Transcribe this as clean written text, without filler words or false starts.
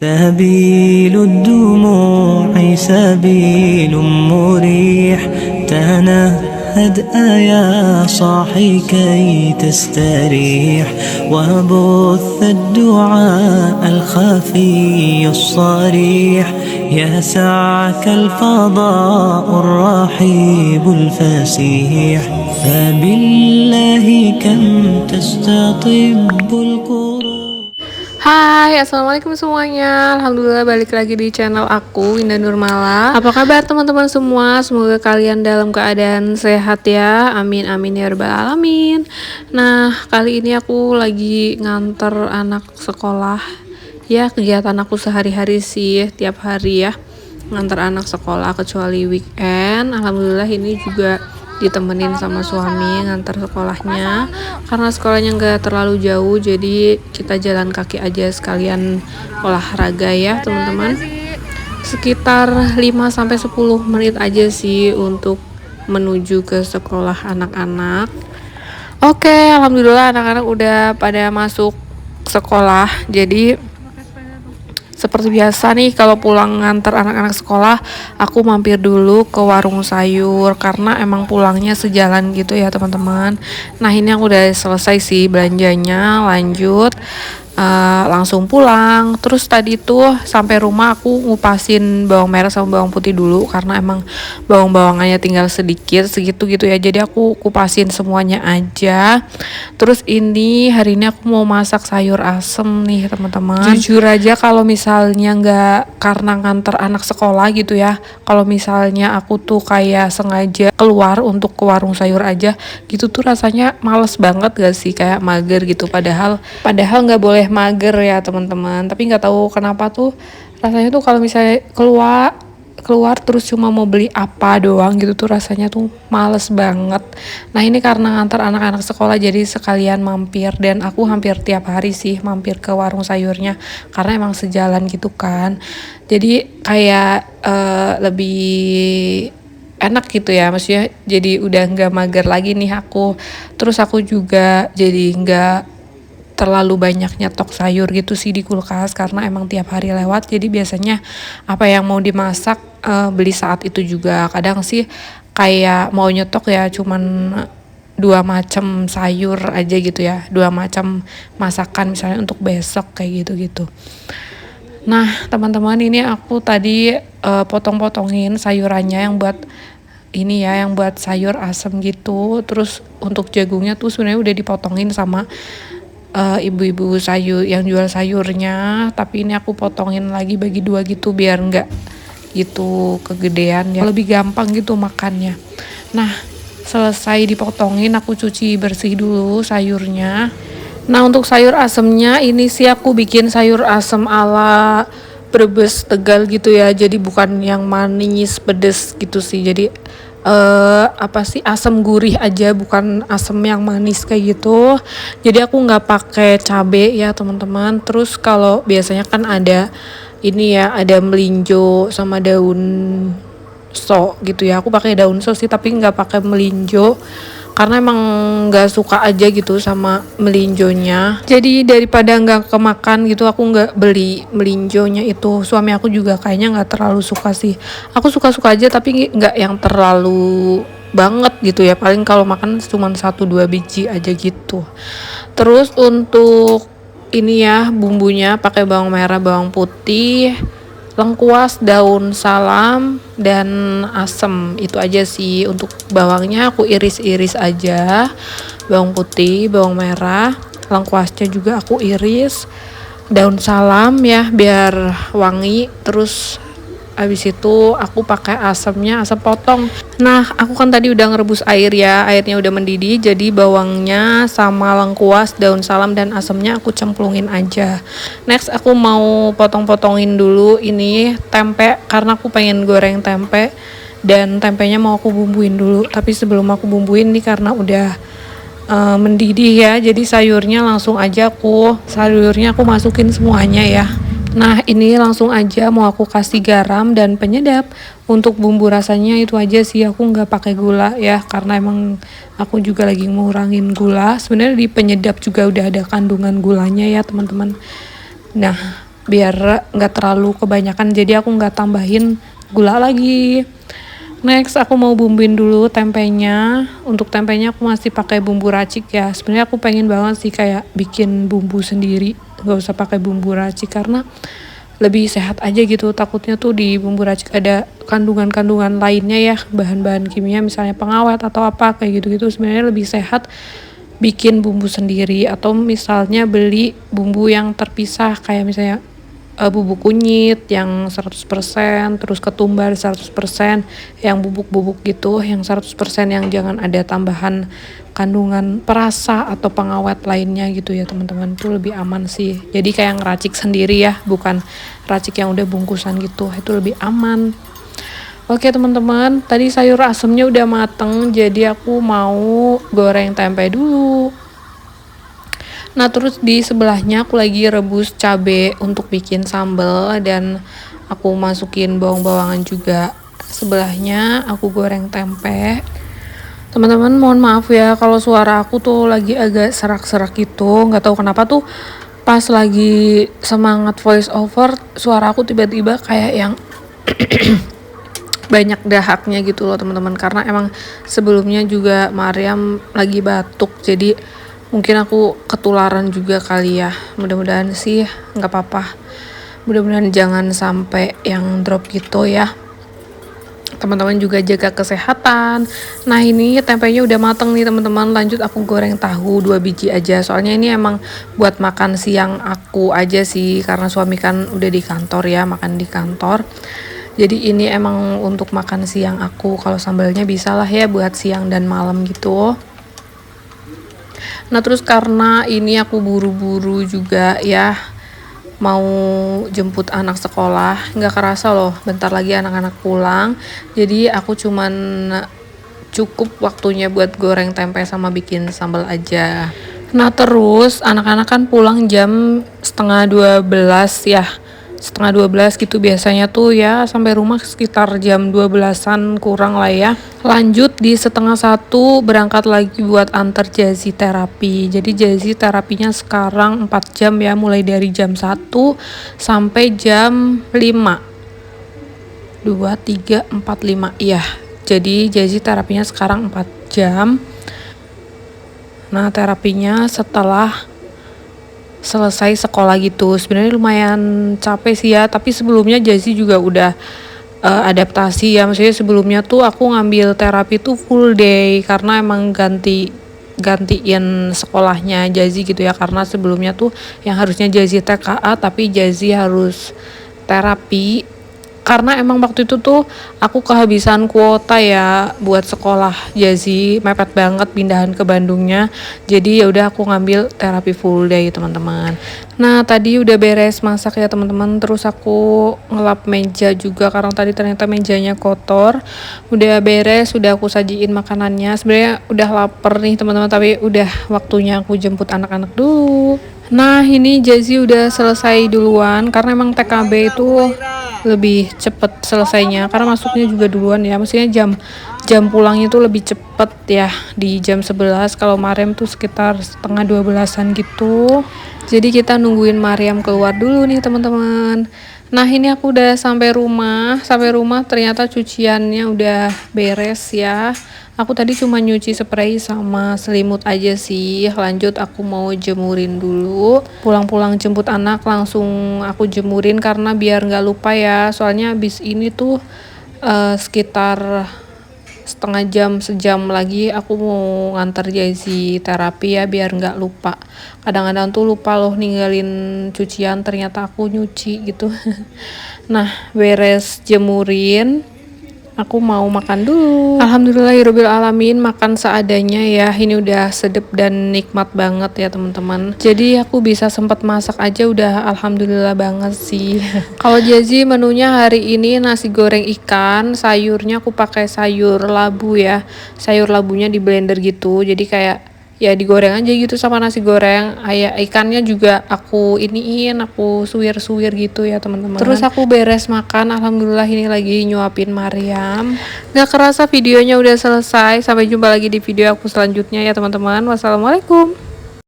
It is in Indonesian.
سبيل الدموع سبيل مريح، تنهد يا صاحي كي تستريح، وبث الدعاء الخفي الصريح، يسعك الفضاء الرحيب الفسيح، فبالله كم تستطب القلوب. Hai, assalamualaikum semuanya. Alhamdulillah balik lagi di channel aku, Indah Nurmala. Apa kabar teman-teman semua? Semoga kalian dalam keadaan sehat ya. Amin amin ya rabbal alamin. Nah, kali ini aku lagi nganter anak sekolah. Ya, kegiatan aku sehari-hari sih, tiap hari ya. Nganter anak sekolah kecuali weekend. Alhamdulillah ini juga ditemenin sama suami ngantar sekolahnya, karena sekolahnya nggak terlalu jauh, jadi kita jalan kaki aja sekalian olahraga ya teman-teman. Sekitar 5-10 menit aja sih untuk menuju ke sekolah anak-anak. Oke, alhamdulillah anak-anak udah pada masuk sekolah. Jadi seperti biasa nih, kalau pulang nganter anak-anak sekolah, aku mampir dulu ke warung sayur karena emang pulangnya sejalan gitu ya teman-teman. Nah, ini aku udah selesai sih belanjanya, lanjut langsung pulang. Terus tadi tuh sampai rumah aku ngupasin bawang merah sama bawang putih dulu karena emang bawang-bawangannya tinggal sedikit segitu gitu ya. Jadi aku kupasin semuanya aja. Terus hari ini aku mau masak sayur asem nih teman-teman. Jujur aja kalau misalnya nggak karena nganter anak sekolah gitu ya, kalau misalnya aku tuh kayak sengaja keluar untuk ke warung sayur aja gitu tuh rasanya males banget gak sih, kayak mager gitu. Padahal nggak boleh mager ya teman-teman, tapi nggak tahu kenapa tuh rasanya tuh kalau misalnya keluar terus cuma mau beli apa doang gitu tuh rasanya tuh males banget. Nah, ini karena ngantar anak-anak sekolah jadi sekalian mampir, dan aku hampir tiap hari sih mampir ke warung sayurnya karena emang sejalan gitu kan. Jadi kayak lebih enak gitu ya, maksudnya jadi udah nggak mager lagi nih aku. Terus aku juga jadi nggak terlalu banyak nyetok sayur gitu sih di kulkas karena emang tiap hari lewat, jadi biasanya apa yang mau dimasak beli saat itu juga. Kadang sih kayak mau nyetok ya cuman 2 macam sayur aja gitu ya, 2 macam masakan misalnya untuk besok kayak gitu-gitu. Nah teman-teman, ini aku tadi potong-potongin sayurannya yang buat ini ya, yang buat sayur asem gitu. Terus untuk jagungnya tuh sebenarnya udah dipotongin sama ibu-ibu sayur yang jual sayurnya, tapi ini aku potongin lagi bagi 2 gitu biar nggak gitu kegedean ya, lebih gampang gitu makannya. Nah, selesai dipotongin aku cuci bersih dulu sayurnya. Nah, untuk sayur asemnya ini sih aku bikin sayur asem ala Brebes Tegal gitu ya, jadi bukan yang manis pedes gitu sih. Jadi asam gurih aja, bukan asam yang manis kayak gitu. Jadi aku nggak pakai cabe ya teman-teman. Terus kalau biasanya kan ada ini ya, ada melinjo sama daun gitu ya, aku pakai daun sih tapi nggak pakai melinjo karena emang nggak suka aja gitu sama melinjonya. Jadi daripada nggak kemakan gitu, aku nggak beli melinjonya itu. Suami aku juga kayaknya nggak terlalu suka sih. Aku suka-suka aja tapi nggak yang terlalu banget gitu ya, paling kalau makan cuma 1-2 biji aja gitu. Terus untuk ini ya, bumbunya pakai bawang merah, bawang putih, lengkuas, daun salam, dan asem. Itu aja sih. Untuk bawangnya aku iris-iris aja, bawang putih, bawang merah, lengkuasnya juga aku iris, daun salam ya biar wangi. Terus habis itu aku pakai asemnya, asam potong. Nah, aku kan tadi udah ngerebus air ya, airnya udah mendidih, jadi bawangnya sama lengkuas, daun salam, dan asemnya aku cemplungin aja. Next aku mau potong-potongin dulu ini tempe karena aku pengen goreng tempe, dan tempenya mau aku bumbuin dulu. Tapi sebelum aku bumbuin nih, karena udah mendidih ya, jadi sayurnya aku masukin semuanya ya. Nah, ini langsung aja mau aku kasih garam dan penyedap. Untuk bumbu rasanya itu aja sih, aku nggak pakai gula ya karena emang aku juga lagi ngurangin gula. Sebenarnya di penyedap juga udah ada kandungan gulanya ya teman-teman. Nah, biar nggak terlalu kebanyakan, jadi aku nggak tambahin gula lagi. Next aku mau bumbuin dulu tempenya. Untuk tempenya aku masih pakai bumbu racik ya. Sebenarnya aku pengen banget sih kayak bikin bumbu sendiri, nggak usah pakai bumbu racik karena lebih sehat aja gitu. Takutnya tuh di bumbu racik ada kandungan-kandungan lainnya ya, bahan-bahan kimia misalnya pengawet atau apa kayak gitu-gitu. Sebenarnya lebih sehat bikin bumbu sendiri atau misalnya beli bumbu yang terpisah kayak misalnya bubuk kunyit yang 100%, terus ketumbar 100%, yang bubuk-bubuk gitu yang 100%, yang jangan ada tambahan kandungan perasa atau pengawet lainnya gitu ya teman-teman. Itu lebih aman sih. Jadi kayak ngeracik sendiri ya, bukan racik yang udah bungkusan gitu. Itu lebih aman. Oke teman-teman, tadi sayur asemnya udah mateng, jadi aku mau goreng tempe dulu. Nah terus di sebelahnya aku lagi rebus cabe untuk bikin sambal, dan aku masukin bawang-bawangan juga. Sebelahnya aku goreng tempe. Teman-teman mohon maaf ya kalau suara aku tuh lagi agak serak-serak gitu, nggak tahu kenapa tuh pas lagi semangat voice over suara aku tiba-tiba kayak yang banyak dahaknya gitu loh teman-teman, karena emang sebelumnya juga Mariam lagi batuk, jadi mungkin aku ketularan juga kali ya. Mudah-mudahan sih nggak apa-apa, mudah-mudahan jangan sampai yang drop gitu ya. Teman-teman juga jaga kesehatan. Nah ini tempenya udah mateng nih teman-teman, lanjut aku goreng tahu 2 biji aja, soalnya ini emang buat makan siang aku aja sih, karena suami kan udah di kantor ya, makan di kantor. Jadi ini emang untuk makan siang aku, kalau sambalnya bisa lah ya buat siang dan malam gitu. Nah terus karena ini aku buru-buru juga ya, mau jemput anak sekolah, nggak kerasa loh bentar lagi anak-anak pulang. Jadi aku cuman cukup waktunya buat goreng tempe sama bikin sambal aja. Nah terus anak-anak kan pulang jam setengah 12 ya, setengah 12 gitu biasanya tuh ya, sampai rumah sekitar jam 12-an kurang lah ya. Lanjut di setengah 1 berangkat lagi buat antar Jazi terapi. Jadi Jazi terapinya sekarang 4 jam ya, mulai dari jam 1 sampai jam 5. 2, 3, 4, 5 iya. Jadi Jazi terapinya sekarang 4 jam. Nah terapinya setelah selesai sekolah gitu. Sebenarnya lumayan capek sih ya, tapi sebelumnya Jazi juga udah adaptasi ya. Maksudnya sebelumnya tuh aku ngambil terapi tuh full day karena emang gantiin sekolahnya Jazi gitu ya, karena sebelumnya tuh yang harusnya Jazi TKA tapi Jazi harus terapi. Karena emang waktu itu tuh aku kehabisan kuota ya buat sekolah Jazi, mepet banget pindahan ke Bandungnya. Jadi ya udah aku ngambil terapi full day teman-teman. Nah tadi udah beres masak ya teman-teman, terus aku ngelap meja juga karena tadi ternyata mejanya kotor. Udah beres, udah aku sajiin makanannya. Sebenarnya udah lapar nih teman-teman, tapi udah waktunya aku jemput anak-anak dulu. Nah ini Jazi udah selesai duluan karena emang TKB itu lebih cepet selesainya karena masuknya juga duluan ya, maksudnya jam pulangnya tuh lebih cepet ya, di jam 11. Kalau Mariam tuh sekitar setengah 12-an gitu, jadi kita nungguin Mariam keluar dulu nih teman-teman. Nah ini aku udah sampai rumah ternyata cuciannya udah beres ya. Aku tadi cuma nyuci spray sama selimut aja sih. Lanjut aku mau jemurin dulu. Pulang-pulang jemput anak langsung aku jemurin karena biar nggak lupa ya. Soalnya abis ini tuh sekitar setengah jam, sejam lagi aku mau nganter Jazi terapi ya, biar nggak lupa. Kadang-kadang tuh lupa loh ninggalin cucian, ternyata aku nyuci gitu. Nah beres jemurin, aku mau makan dulu. Alhamdulillahirabbil alamin, makan seadanya ya. Ini udah sedep dan nikmat banget ya teman-teman. Jadi aku bisa sempat masak aja udah alhamdulillah banget sih. Kalau Jazi menunya hari ini nasi goreng ikan, sayurnya aku pakai sayur labu ya. Sayur labunya di blender gitu. Jadi kayak ya digoreng aja gitu sama nasi goreng. Ikannya juga aku suwir-suwir gitu ya teman-teman. Terus aku beres makan, alhamdulillah ini lagi nyuapin Mariam. Gak kerasa videonya udah selesai. Sampai jumpa lagi di video aku selanjutnya ya teman-teman. Wassalamualaikum.